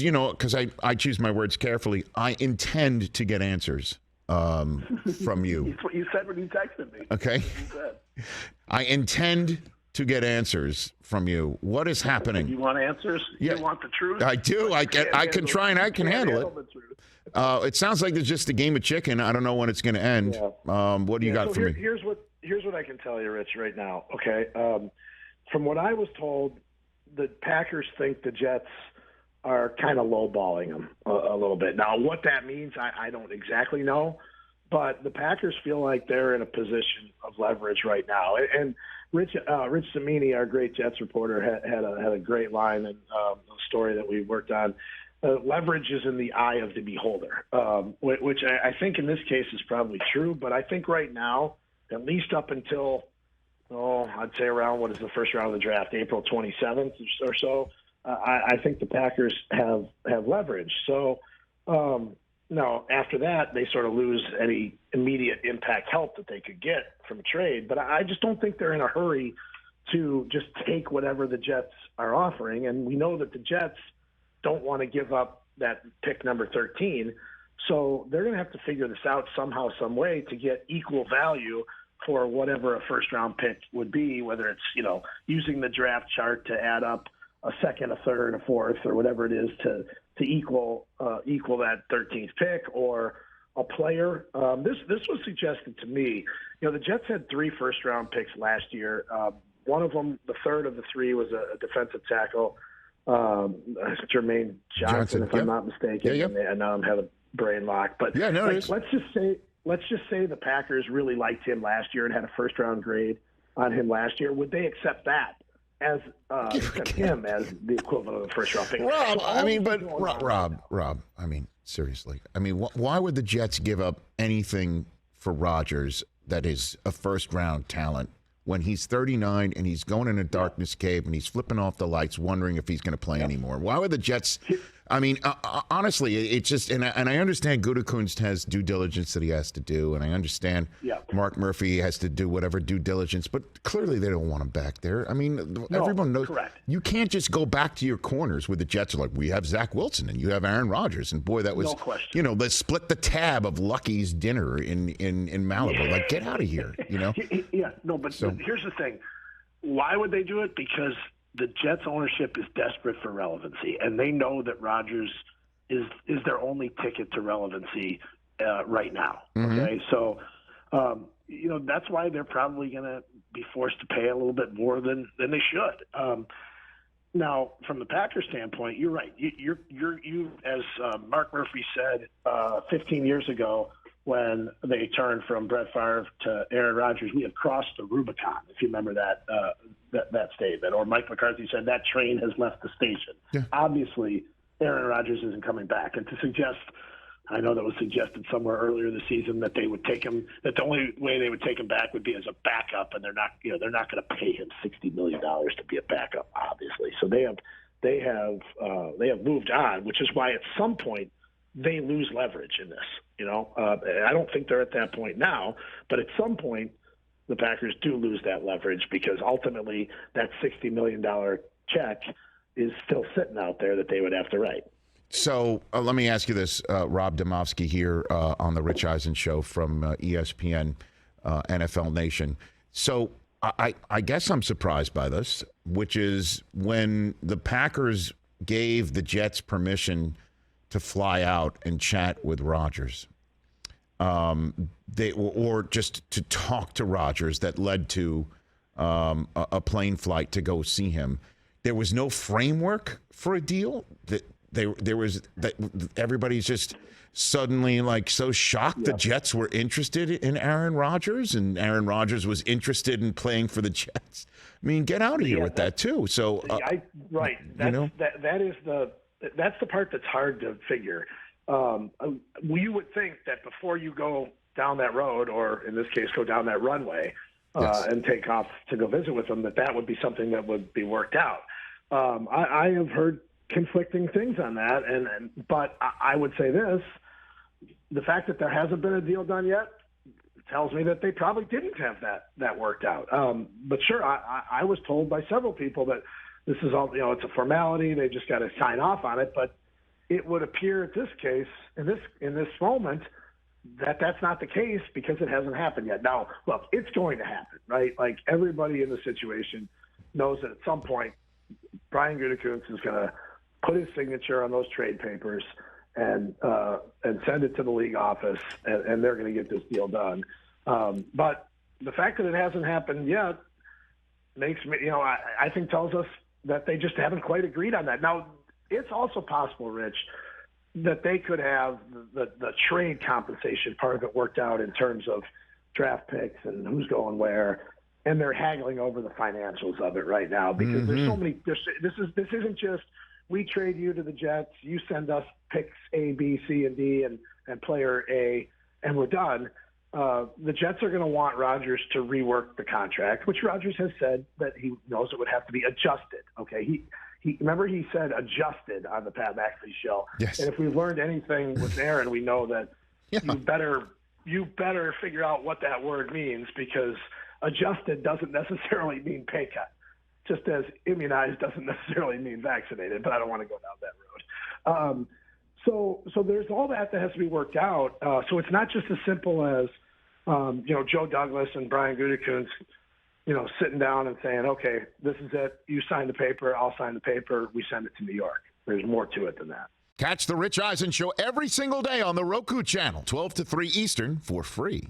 because I choose my words carefully, I intend to get answers from you. That's what you said when you texted me. Okay. I intend to get answers from you. What is happening? You want answers? Yeah. You want the truth? I do. I can try and I can handle it. It sounds like there's just a game of chicken. I don't know when it's going to end. Yeah. What do you got for me? Here's what I can tell you, Rich, right now. Okay. From what I was told, the Packers think the Jets are kind of lowballing them a little bit. Now, what that means, I don't exactly know, but the Packers feel like they're in a position of leverage right now. And Rich Cimini, our great Jets reporter, had a great line in a story that we worked on. Leverage is in the eye of the beholder, which I think in this case is probably true. But I think right now, at least up until, I'd say around what is the first round of the draft, April 27th or so, I think the Packers have leverage. So now after that, they sort of lose any immediate impact help that they could get from a trade. But I just don't think they're in a hurry to just take whatever the Jets are offering. And we know that the Jets don't want to give up that pick number 13. So they're going to have to figure this out somehow, some way to get equal value for whatever a first-round pick would be, whether it's, using the draft chart to add up a second, a third, a fourth, or whatever it is to equal that 13th pick, or a player. This was suggested to me. The Jets had 3 first-round picks last year. One of them, the third of the 3, was a defensive tackle, Jermaine Johnson, if I'm not mistaken. Yeah. And now I'm having a brain lock. But let's just say the Packers really liked him last year and had a first-round grade on him last year. Would they accept that as him as the equivalent of a first-round pick? Rob, seriously. Why would the Jets give up anything for Rodgers that is a first-round talent when he's 39 and he's going in a darkness cave and he's flipping off the lights wondering if he's going to play anymore? Why would the Jets... honestly, it's just, and I understand Gutekunst has due diligence that he has to do, and I understand Mark Murphy has to do whatever due diligence, but clearly they don't want him back there. Everyone knows. Correct. You can't just go back to your corners with the Jets are like, we have Zach Wilson and you have Aaron Rodgers, and boy, that was, no question. Let's split the tab of Lucky's dinner in Malibu. Like, get out of here, But here's the thing. Why would they do it? Because the Jets ownership is desperate for relevancy, and they know that Rodgers is their only ticket to relevancy right now. Okay, so that's why they're probably going to be forced to pay a little bit more than they should. Now, from the Packers standpoint, you're right. You as Mark Murphy said 15 years ago when they turned from Brett Favre to Aaron Rodgers, we have crossed the Rubicon. If you remember that statement, or Mike McCarthy said that train has left the station. Yeah. Obviously, Aaron Rodgers isn't coming back, and to suggest, I know that was suggested somewhere earlier this season that they would take him, that the only way they would take him back would be as a backup, and they're not going to pay him $60 million to be a backup, obviously. So they have moved on, which is why at some point they lose leverage in this. I don't think they're at that point now, but at some point the Packers do lose that leverage because ultimately that $60 million check is still sitting out there that they would have to write. So let me ask you this, Rob Demovsky here on the Rich Eisen Show from ESPN, NFL Nation. So I guess I'm surprised by this, which is when the Packers gave the Jets permission to fly out and chat with Rodgers, or just to talk to Rodgers, that led to a plane flight to go see him. There was no framework for a deal. There was that everybody's just suddenly like so shocked the Jets were interested in Aaron Rodgers, and Aaron Rodgers was interested in playing for the Jets. Get out of here with that too. So that's the part that's hard to figure. You would think that before you go down that road, or in this case, go down that runway and take off to go visit with them, that would be something that would be worked out. I have heard conflicting things on that, but I would say this: the fact that there hasn't been a deal done yet tells me that they probably didn't have that worked out. But sure, I was told by several people that this is all, it's a formality. They just got to sign off on it. But it would appear in this moment, that's not the case because it hasn't happened yet. Now, look, it's going to happen, right? Like everybody in the situation knows that at some point Brian Gutekunst is going to put his signature on those trade papers and send it to the league office, and they're going to get this deal done. But the fact that it hasn't happened yet makes me, I think tells us that they just haven't quite agreed on that. Now, it's also possible, Rich, that they could have the trade compensation part of it worked out in terms of draft picks and who's going where, and they're haggling over the financials of it right now because there's so many. This isn't just we trade you to the Jets, you send us picks A, B, C, and D, and player A, and we're done. The Jets are going to want Rodgers to rework the contract, which Rodgers has said that he knows it would have to be adjusted. Okay, he remember he said adjusted on the Pat McAfee show. Yes. And if we've learned anything with Aaron, we know that you better figure out what that word means because adjusted doesn't necessarily mean pay cut, just as immunized doesn't necessarily mean vaccinated. But I don't want to go down that road. So there's all that has to be worked out. So it's not just as simple as Joe Douglas and Brian Gutekunst, sitting down and saying, okay, this is it. You sign the paper. I'll sign the paper. We send it to New York. There's more to it than that. Catch the Rich Eisen Show every single day on the Roku channel, 12 to 3 Eastern, for free.